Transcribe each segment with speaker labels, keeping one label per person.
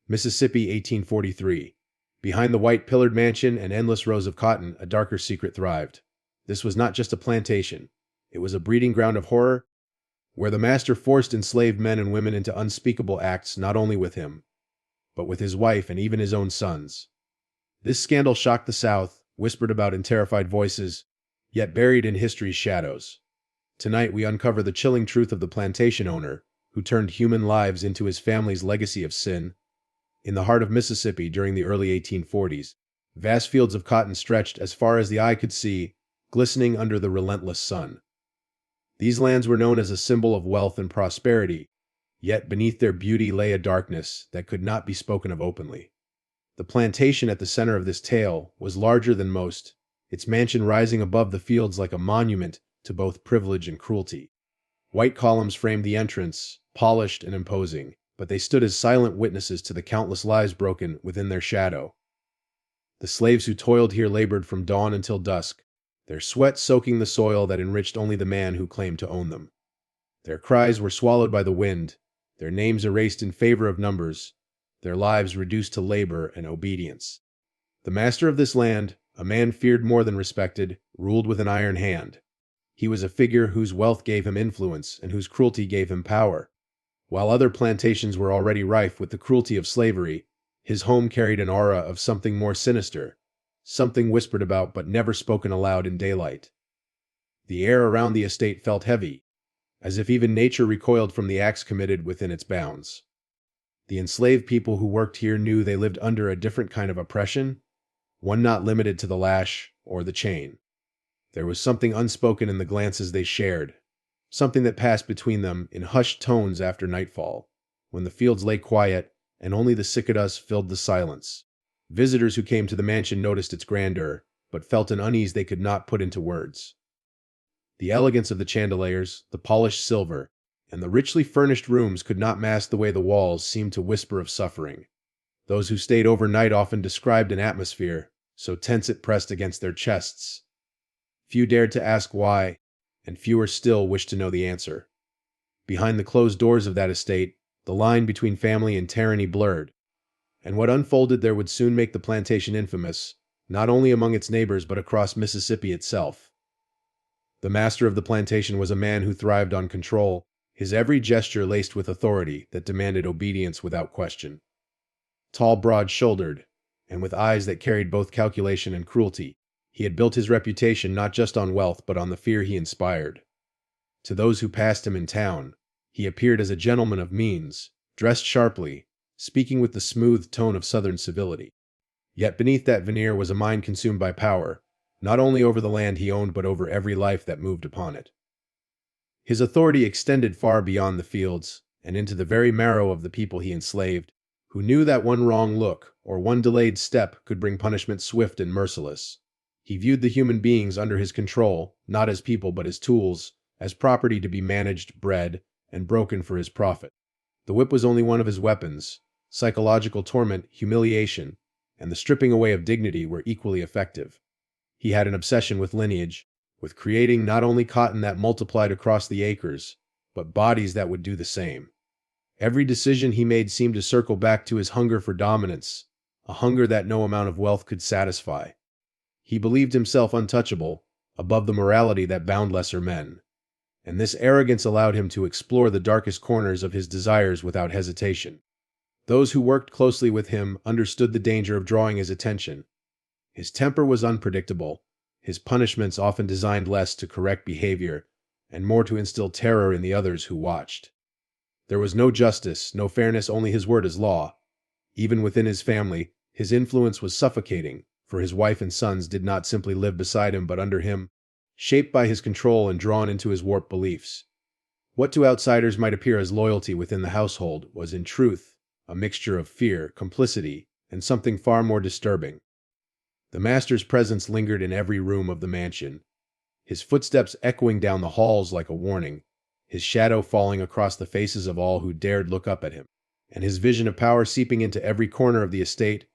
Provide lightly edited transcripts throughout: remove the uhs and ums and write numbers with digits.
Speaker 1: Mississippi, 1843. Behind the white pillared mansion and endless rows of cotton, a darker secret thrived. This was not just a plantation. It was a breeding ground of horror, where the master forced enslaved men and women into unspeakable acts not only with him, but with his wife and even his own sons. This scandal shocked the South, whispered about in terrified voices, yet buried in history's shadows. Tonight we uncover the chilling truth of the plantation owner, who turned human lives into his family's legacy of sin. In the heart of Mississippi during the early 1840s, vast fields of cotton stretched as far as the eye could see, glistening under the relentless sun. These lands were known as a symbol of wealth and prosperity, yet beneath their beauty lay a darkness that could not be spoken of openly. The plantation at the center of this tale was larger than most, its mansion rising above the fields like a monument to both privilege and cruelty. White columns framed the entrance, polished and imposing, but they stood as silent witnesses to the countless lives broken within their shadow. The slaves who toiled here labored from dawn until dusk, their sweat soaking the soil that enriched only the man who claimed to own them. Their cries were swallowed by the wind, their names erased in favor of numbers, their lives reduced to labor and obedience. The master of this land, a man feared more than respected, ruled with an iron hand. He was a figure whose wealth gave him influence and whose cruelty gave him power. While other plantations were already rife with the cruelty of slavery, his home carried an aura of something more sinister, something whispered about but never spoken aloud in daylight. The air around the estate felt heavy, as if even nature recoiled from the acts committed within its bounds. The enslaved people who worked here knew they lived under a different kind of oppression, one not limited to the lash or the chain. There was something unspoken in the glances they shared, something that passed between them in hushed tones after nightfall, when the fields lay quiet and only the cicadas filled the silence. Visitors who came to the mansion noticed its grandeur, but felt an unease they could not put into words. The elegance of the chandeliers, the polished silver, and the richly furnished rooms could not mask the way the walls seemed to whisper of suffering. Those who stayed overnight often described an atmosphere so tense it pressed against their chests. Few dared to ask why, and fewer still wished to know the answer. Behind the closed doors of that estate, the line between family and tyranny blurred, and what unfolded there would soon make the plantation infamous, not only among its neighbors but across Mississippi itself. The master of the plantation was a man who thrived on control, his every gesture laced with authority that demanded obedience without question. Tall, broad-shouldered, and with eyes that carried both calculation and cruelty, he had built his reputation not just on wealth but on the fear he inspired. To those who passed him in town, he appeared as a gentleman of means, dressed sharply, speaking with the smooth tone of Southern civility. Yet beneath that veneer was a mind consumed by power, not only over the land he owned but over every life that moved upon it. His authority extended far beyond the fields and into the very marrow of the people he enslaved, who knew that one wrong look or one delayed step could bring punishment swift and merciless. He viewed the human beings under his control, not as people but as tools, as property to be managed, bred, and broken for his profit. The whip was only one of his weapons. Psychological torment, humiliation, and the stripping away of dignity were equally effective. He had an obsession with lineage, with creating not only cotton that multiplied across the acres, but bodies that would do the same. Every decision he made seemed to circle back to his hunger for dominance, a hunger that no amount of wealth could satisfy. He believed himself untouchable, above the morality that bound lesser men, and this arrogance allowed him to explore the darkest corners of his desires without hesitation. Those who worked closely with him understood the danger of drawing his attention. His temper was unpredictable, his punishments often designed less to correct behavior and more to instill terror in the others who watched. There was no justice, no fairness, only his word as law. Even within his family, his influence was suffocating, for his wife and sons did not simply live beside him but under him, shaped by his control and drawn into his warped beliefs. What to outsiders might appear as loyalty within the household was in truth a mixture of fear, complicity, and something far more disturbing. The master's presence lingered in every room of the mansion, his footsteps echoing down the halls like a warning, his shadow falling across the faces of all who dared look up at him, and his vision of power seeping into every corner of the estate.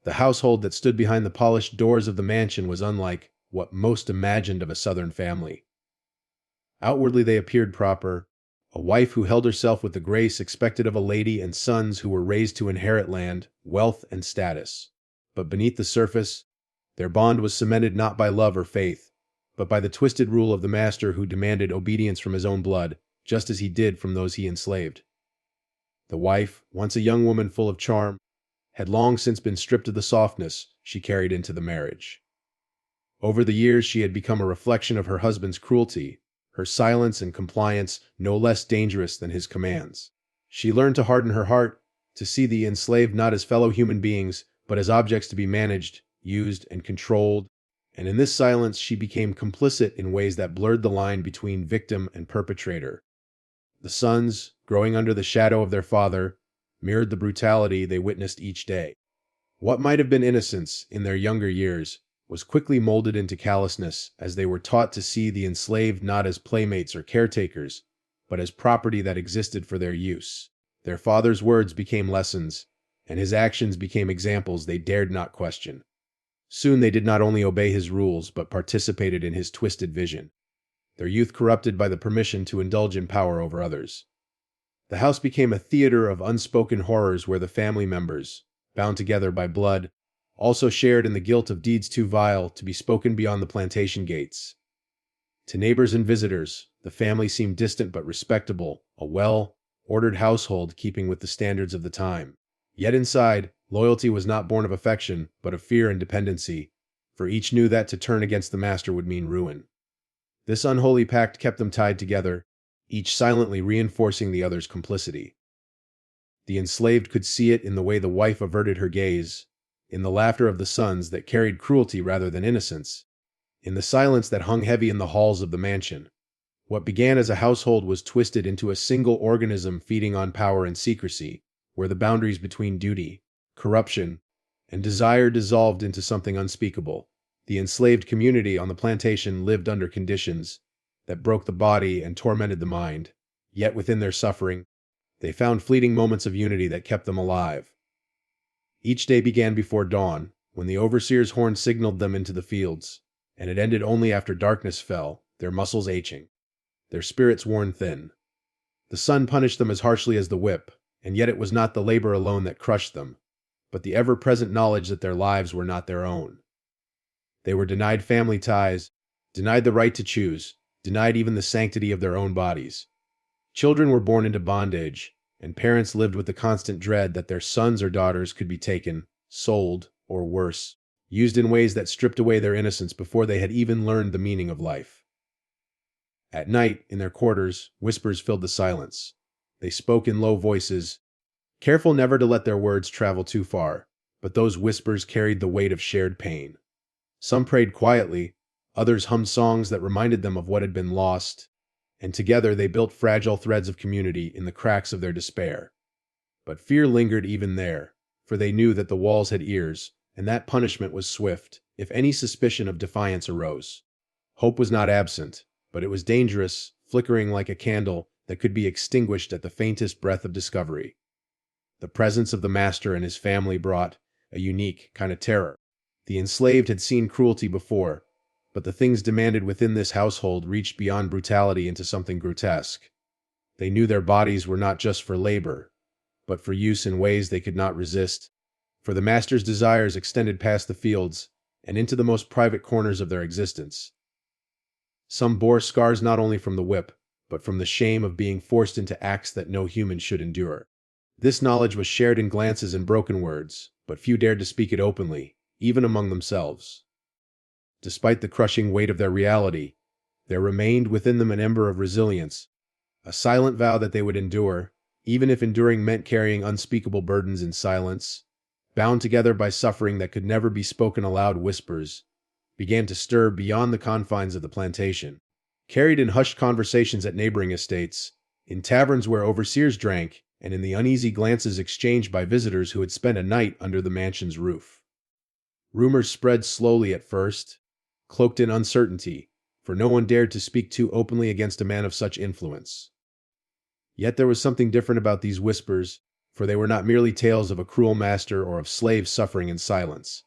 Speaker 1: The household that stood behind the polished doors of the mansion was unlike what most imagined of a Southern family. Outwardly they appeared proper, A wife who held herself with the grace expected of a lady, and sons who were raised to inherit land, wealth, and status. But beneath the surface, their bond was cemented not by love or faith, but by the twisted rule of the master who demanded obedience from his own blood, just as he did from those he enslaved. The wife, once a young woman full of charm, had long since been stripped of the softness she carried into the marriage. Over the years, she had become a reflection of her husband's cruelty, her silence and compliance no less dangerous than his commands. She learned to harden her heart, to see the enslaved not as fellow human beings, but as objects to be managed, used, and controlled, and in this silence she became complicit in ways that blurred the line between victim and perpetrator. The sons, growing under the shadow of their father, mirrored the brutality they witnessed each day. What might have been innocence in their younger years was quickly molded into callousness as they were taught to see the enslaved not as playmates or caretakers, but as property that existed for their use. Their father's words became lessons, and his actions became examples they dared not question. Soon they did not only obey his rules, but participated in his twisted vision, their youth corrupted by the permission to indulge in power over others. The house became a theater of unspoken horrors where the family members, bound together by blood, also shared in the guilt of deeds too vile to be spoken beyond the plantation gates. To neighbors and visitors, the family seemed distant but respectable, a well-ordered household keeping with the standards of the time. Yet inside, loyalty was not born of affection, but of fear and dependency, for each knew that to turn against the master would mean ruin. This unholy pact kept them tied together, each silently reinforcing the other's complicity. The enslaved could see it in the way the wife averted her gaze, in the laughter of the sons that carried cruelty rather than innocence, in the silence that hung heavy in the halls of the mansion. What began as a household was twisted into a single organism feeding on power and secrecy, where the boundaries between duty, corruption, and desire dissolved into something unspeakable. The enslaved community on the plantation lived under conditions that broke the body and tormented the mind, yet within their suffering, they found fleeting moments of unity that kept them alive. Each day began before dawn, when the overseer's horn signaled them into the fields, and it ended only after darkness fell, their muscles aching, their spirits worn thin. The sun punished them as harshly as the whip, and yet it was not the labor alone that crushed them, but the ever-present knowledge that their lives were not their own. They were denied family ties, denied the right to choose, denied even the sanctity of their own bodies. Children were born into bondage, and parents lived with the constant dread that their sons or daughters could be taken, sold, or worse, used in ways that stripped away their innocence before they had even learned the meaning of life. At night, in their quarters, whispers filled the silence. They spoke in low voices, careful never to let their words travel too far, but those whispers carried the weight of shared pain. Some prayed quietly, others hummed songs that reminded them of what had been lost, and together they built fragile threads of community in the cracks of their despair. But fear lingered even there, for they knew that the walls had ears, and that punishment was swift, if any suspicion of defiance arose. Hope was not absent, but it was dangerous, flickering like a candle that could be extinguished at the faintest breath of discovery. The presence of the master and his family brought a unique kind of terror. The enslaved had seen cruelty before, but the things demanded within this household reached beyond brutality into something grotesque. They knew their bodies were not just for labor, but for use in ways they could not resist, for the master's desires extended past the fields and into the most private corners of their existence. Some bore scars not only from the whip, but from the shame of being forced into acts that no human should endure. This knowledge was shared in glances and broken words, but few dared to speak it openly, even among themselves. Despite the crushing weight of their reality, there remained within them an ember of resilience, a silent vow that they would endure, even if enduring meant carrying unspeakable burdens in silence. Bound together by suffering that could never be spoken aloud, whispers began to stir beyond the confines of the plantation, carried in hushed conversations at neighboring estates, in taverns where overseers drank, and in the uneasy glances exchanged by visitors who had spent a night under the mansion's roof. Rumors spread slowly at first, cloaked in uncertainty, for no one dared to speak too openly against a man of such influence. Yet there was something different about these whispers, for they were not merely tales of a cruel master or of slaves suffering in silence.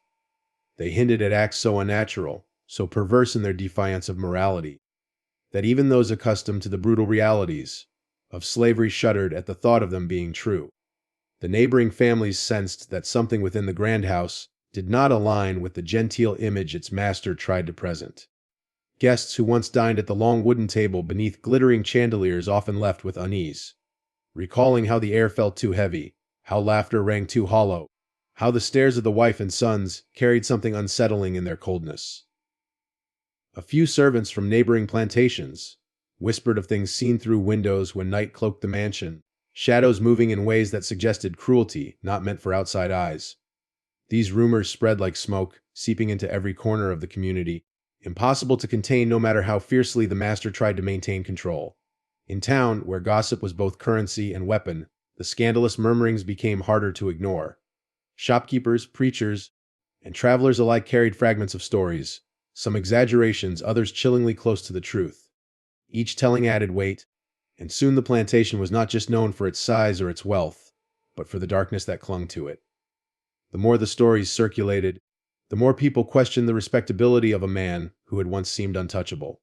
Speaker 1: They hinted at acts so unnatural, so perverse in their defiance of morality, that even those accustomed to the brutal realities of slavery shuddered at the thought of them being true. The neighboring families sensed that something within the grand house did not align with the genteel image its master tried to present. Guests who once dined at the long wooden table beneath glittering chandeliers often left with unease, recalling how the air felt too heavy, how laughter rang too hollow, how the stares of the wife and sons carried something unsettling in their coldness. A few servants from neighboring plantations whispered of things seen through windows when night cloaked the mansion, shadows moving in ways that suggested cruelty not meant for outside eyes. These rumors spread like smoke, seeping into every corner of the community, impossible to contain no matter how fiercely the master tried to maintain control. In town, where gossip was both currency and weapon, the scandalous murmurings became harder to ignore. Shopkeepers, preachers, and travelers alike carried fragments of stories, some exaggerations, others chillingly close to the truth. Each telling added weight, and soon the plantation was not just known for its size or its wealth, but for the darkness that clung to it. The more the stories circulated, the more people questioned the respectability of a man who had once seemed untouchable.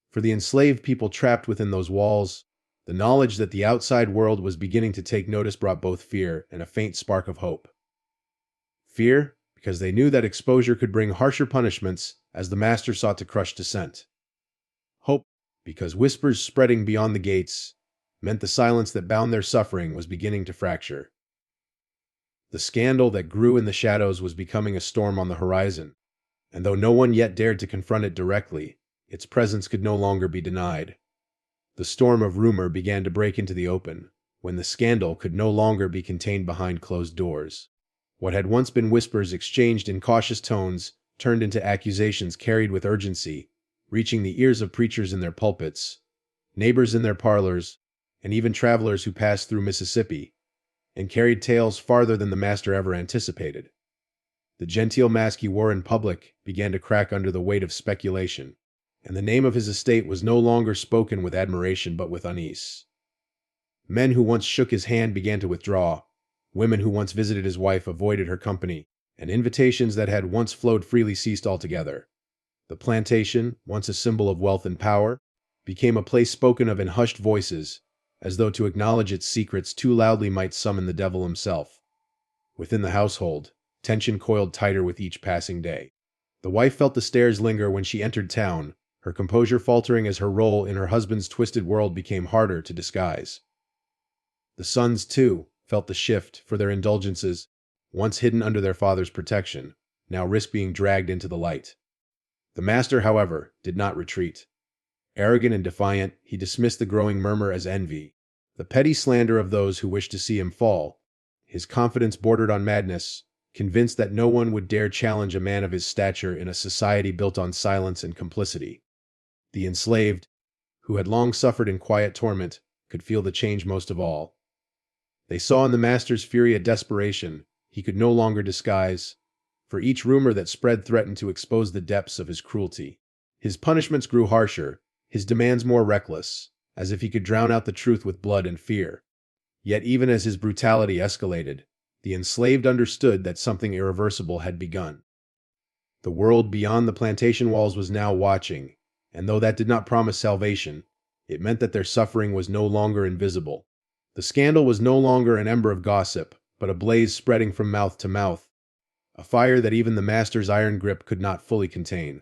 Speaker 1: For the enslaved people trapped within those walls, the knowledge that the outside world was beginning to take notice brought both fear and a faint spark of hope. Fear, because they knew that exposure could bring harsher punishments as the master sought to crush dissent. Hope, because whispers spreading beyond the gates meant the silence that bound their suffering was beginning to fracture. The scandal that grew in the shadows was becoming a storm on the horizon, and though no one yet dared to confront it directly, its presence could no longer be denied. The storm of rumor began to break into the open, when the scandal could no longer be contained behind closed doors. What had once been whispers exchanged in cautious tones turned into accusations carried with urgency, reaching the ears of preachers in their pulpits, neighbors in their parlors, and even travelers who passed through Mississippi, and carried tales farther than the master ever anticipated. The genteel mask he wore in public began to crack under the weight of speculation, and the name of his estate was no longer spoken with admiration but with unease. Men who once shook his hand began to withdraw, women who once visited his wife avoided her company, and invitations that had once flowed freely ceased altogether. The plantation, once a symbol of wealth and power, became a place spoken of in hushed voices, as though to acknowledge its secrets too loudly might summon the devil himself. Within the household, tension coiled tighter with each passing day. The wife felt the stares linger when she entered town, her composure faltering as her role in her husband's twisted world became harder to disguise. The sons, too, felt the shift, for their indulgences, once hidden under their father's protection, now risked being dragged into the light. The master, however, did not retreat. Arrogant and defiant, he dismissed the growing murmur as envy, the petty slander of those who wished to see him fall. His confidence bordered on madness, convinced that no one would dare challenge a man of his stature in a society built on silence and complicity. The enslaved, who had long suffered in quiet torment, could feel the change most of all. They saw in the master's fury a desperation he could no longer disguise, for each rumor that spread threatened to expose the depths of his cruelty. His punishments grew harsher, his demands more reckless, as if he could drown out the truth with blood and fear. Yet even as his brutality escalated, the enslaved understood that something irreversible had begun. The world beyond the plantation walls was now watching, and though that did not promise salvation, it meant that their suffering was no longer invisible. The scandal was no longer an ember of gossip, but a blaze spreading from mouth to mouth, a fire that even the master's iron grip could not fully contain.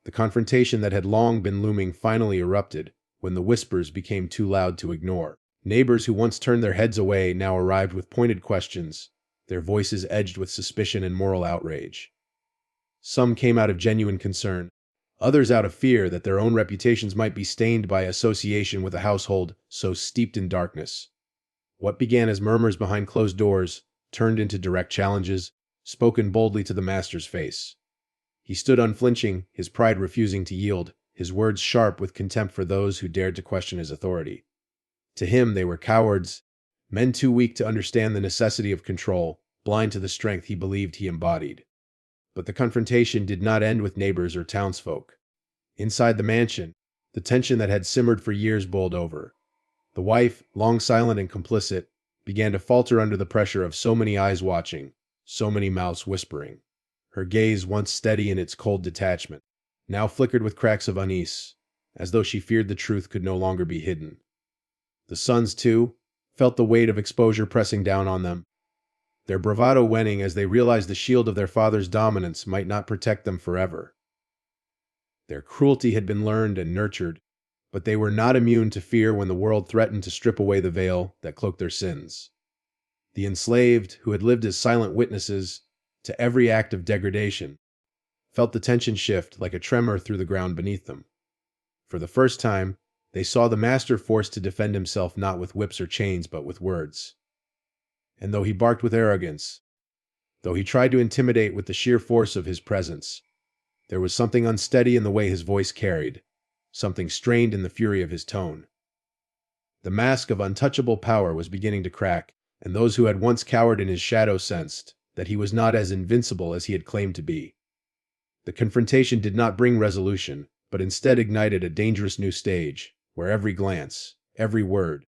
Speaker 1: The confrontation that had long been looming finally erupted when the whispers became too loud to ignore. Neighbors who once turned their heads away now arrived with pointed questions, their voices edged with suspicion and moral outrage. Some came out of genuine concern, others out of fear that their own reputations might be stained by association with a household so steeped in darkness. What began as murmurs behind closed doors turned into direct challenges, spoken boldly to the master's face. He stood unflinching, his pride refusing to yield, his words sharp with contempt for those who dared to question his authority. To him they were cowards, men too weak to understand the necessity of control, blind to the strength he believed he embodied. But the confrontation did not end with neighbors or townsfolk. Inside the mansion, the tension that had simmered for years boiled over. The wife, long silent and complicit, began to falter under the pressure of so many eyes watching, so many mouths whispering. Her gaze, once steady in its cold detachment, now flickered with cracks of unease, as though she feared the truth could no longer be hidden. The sons, too, felt the weight of exposure pressing down on them, their bravado waning as they realized the shield of their father's dominance might not protect them forever. Their cruelty had been learned and nurtured, but they were not immune to fear when the world threatened to strip away the veil that cloaked their sins. The enslaved, who had lived as silent witnesses to every act of degradation, felt the tension shift like a tremor through the ground beneath them. For the first time, they saw the master forced to defend himself not with whips or chains, but with words. And though he barked with arrogance, though he tried to intimidate with the sheer force of his presence, there was something unsteady in the way his voice carried, something strained in the fury of his tone. The mask of untouchable power was beginning to crack, and those who had once cowered in his shadow sensed that he was not as invincible as he had claimed to be. The confrontation did not bring resolution, but instead ignited a dangerous new stage, where every glance, every word,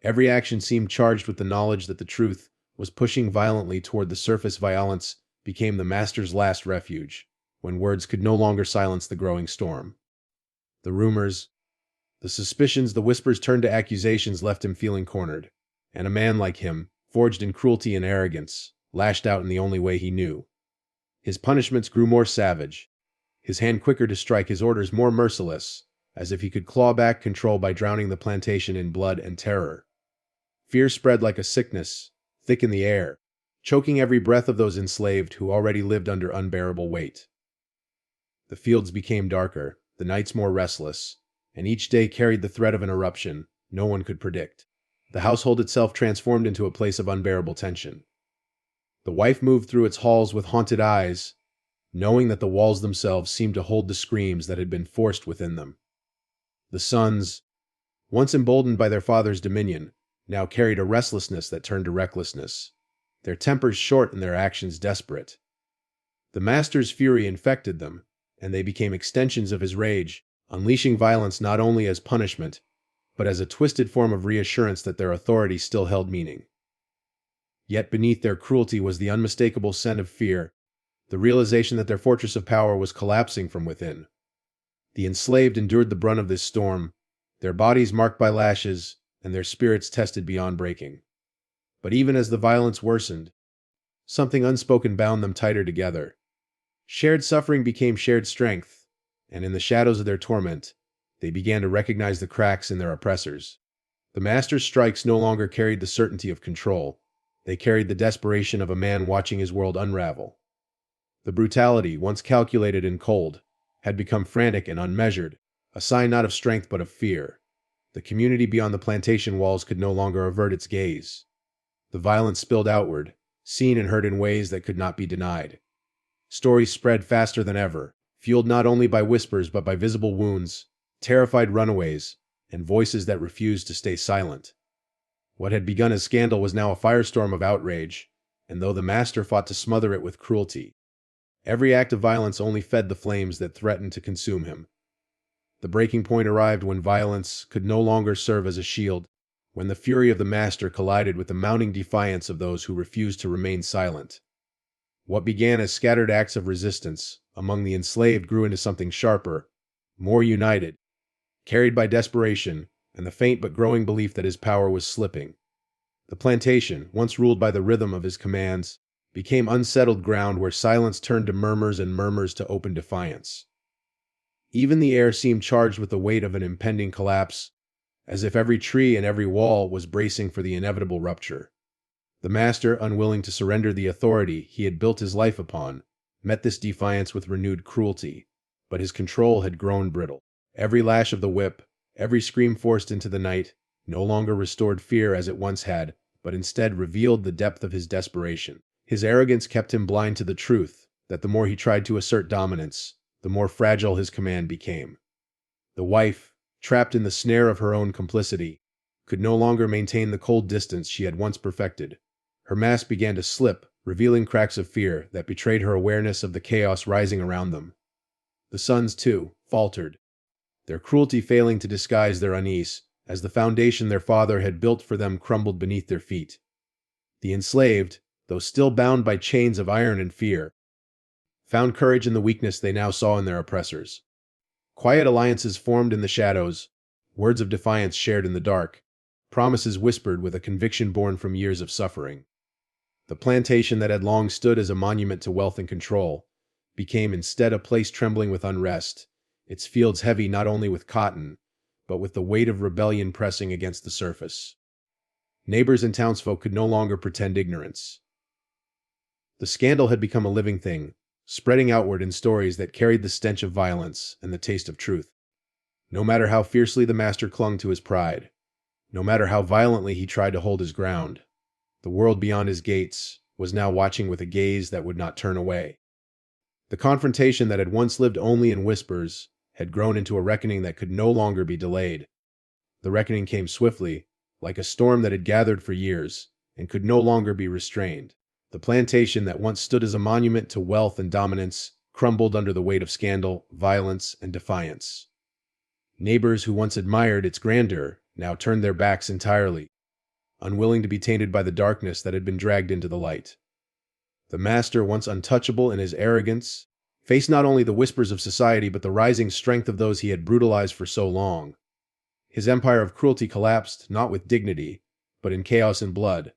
Speaker 1: every action seemed charged with the knowledge that the truth was pushing violently toward the surface. Violence became the master's last refuge, when words could no longer silence the growing storm. The rumors, the suspicions, the whispers turned to accusations left him feeling cornered, and a man like him, forged in cruelty and arrogance, lashed out in the only way he knew. His punishments grew more savage, his hand quicker to strike, his orders more merciless, as if he could claw back control by drowning the plantation in blood and terror. Fear spread like a sickness, thick in the air, choking every breath of those enslaved who already lived under unbearable weight. The fields became darker, the nights more restless, and each day carried the threat of an eruption no one could predict. The household itself transformed into a place of unbearable tension. The wife moved through its halls with haunted eyes, knowing that the walls themselves seemed to hold the screams that had been forced within them. The sons, once emboldened by their father's dominion, now carried a restlessness that turned to recklessness, their tempers short and their actions desperate. The master's fury infected them, and they became extensions of his rage, unleashing violence not only as punishment, but as a twisted form of reassurance that their authority still held meaning. Yet beneath their cruelty was the unmistakable scent of fear, the realization that their fortress of power was collapsing from within. The enslaved endured the brunt of this storm, their bodies marked by lashes, and their spirits tested beyond breaking. But even as the violence worsened, something unspoken bound them tighter together. Shared suffering became shared strength, and in the shadows of their torment, they began to recognize the cracks in their oppressors. The master's strikes no longer carried the certainty of control. They carried the desperation of a man watching his world unravel. The brutality, once calculated and cold, had become frantic and unmeasured, a sign not of strength but of fear. The community beyond the plantation walls could no longer avert its gaze. The violence spilled outward, seen and heard in ways that could not be denied. Stories spread faster than ever, fueled not only by whispers but by visible wounds, terrified runaways, and voices that refused to stay silent. What had begun as scandal was now a firestorm of outrage, and though the master fought to smother it with cruelty, every act of violence only fed the flames that threatened to consume him. The breaking point arrived when violence could no longer serve as a shield, when the fury of the master collided with the mounting defiance of those who refused to remain silent. What began as scattered acts of resistance among the enslaved grew into something sharper, more united, carried by desperation and the faint but growing belief that his power was slipping. The plantation, once ruled by the rhythm of his commands, became unsettled ground where silence turned to murmurs and murmurs to open defiance. Even the air seemed charged with the weight of an impending collapse, as if every tree and every wall was bracing for the inevitable rupture. The master, unwilling to surrender the authority he had built his life upon, met this defiance with renewed cruelty, but his control had grown brittle. Every lash of the whip, every scream forced into the night, no longer restored fear as it once had, but instead revealed the depth of his desperation. His arrogance kept him blind to the truth that the more he tried to assert dominance, the more fragile his command became. The wife, trapped in the snare of her own complicity, could no longer maintain the cold distance she had once perfected. Her mask began to slip, revealing cracks of fear that betrayed her awareness of the chaos rising around them. The sons, too, faltered, their cruelty failing to disguise their unease, as the foundation their father had built for them crumbled beneath their feet. The enslaved, though still bound by chains of iron and fear, found courage in the weakness they now saw in their oppressors. Quiet alliances formed in the shadows, words of defiance shared in the dark, promises whispered with a conviction born from years of suffering. The plantation that had long stood as a monument to wealth and control became instead a place trembling with unrest, its fields heavy not only with cotton, but with the weight of rebellion pressing against the surface. Neighbors and townsfolk could no longer pretend ignorance. The scandal had become a living thing, spreading outward in stories that carried the stench of violence and the taste of truth. No matter how fiercely the master clung to his pride, no matter how violently he tried to hold his ground, the world beyond his gates was now watching with a gaze that would not turn away. The confrontation that had once lived only in whispers had grown into a reckoning that could no longer be delayed. The reckoning came swiftly, like a storm that had gathered for years and could no longer be restrained. The plantation that once stood as a monument to wealth and dominance crumbled under the weight of scandal, violence, and defiance. Neighbors who once admired its grandeur now turned their backs entirely, unwilling to be tainted by the darkness that had been dragged into the light. The master, once untouchable in his arrogance, faced not only the whispers of society but the rising strength of those he had brutalized for so long. His empire of cruelty collapsed not with dignity, but in chaos and blood.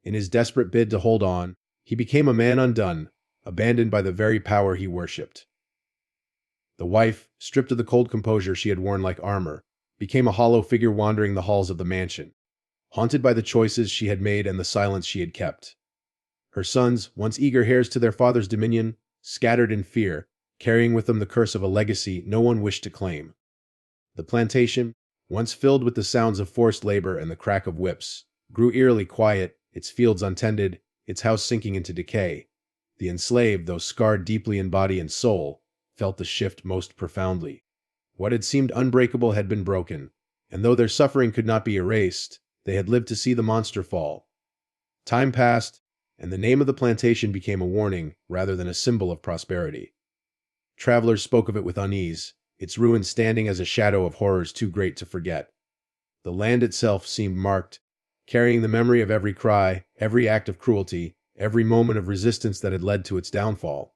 Speaker 1: In his desperate bid to hold on, he became a man undone, abandoned by the very power he worshipped. The wife, stripped of the cold composure she had worn like armor, became a hollow figure wandering the halls of the mansion, haunted by the choices she had made and the silence she had kept. Her sons, once eager heirs to their father's dominion, scattered in fear, carrying with them the curse of a legacy no one wished to claim. The plantation, once filled with the sounds of forced labor and the crack of whips, grew eerily quiet, its fields untended, its house sinking into decay. The enslaved, though scarred deeply in body and soul, felt the shift most profoundly. What had seemed unbreakable had been broken, and though their suffering could not be erased, they had lived to see the monster fall. Time passed, and the name of the plantation became a warning rather than a symbol of prosperity. Travelers spoke of it with unease, its ruins standing as a shadow of horrors too great to forget. The land itself seemed marked, carrying the memory of every cry, every act of cruelty, every moment of resistance that had led to its downfall.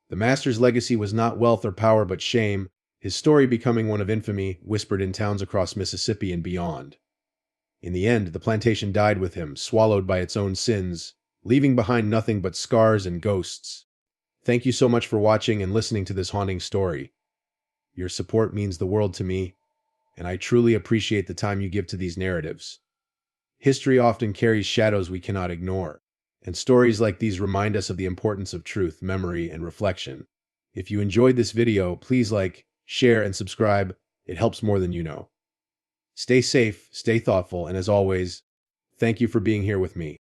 Speaker 1: The master's legacy was not wealth or power but shame, his story becoming one of infamy whispered in towns across Mississippi and beyond. In the end, the plantation died with him, swallowed by its own sins, leaving behind nothing but scars and ghosts. Thank you so much for watching and listening to this haunting story. Your support means the world to me, and I truly appreciate the time you give to these narratives. History often carries shadows we cannot ignore, and stories like these remind us of the importance of truth, memory, and reflection. If you enjoyed this video, please like, share, and subscribe. It helps more than you know. Stay safe, stay thoughtful, and as always, thank you for being here with me.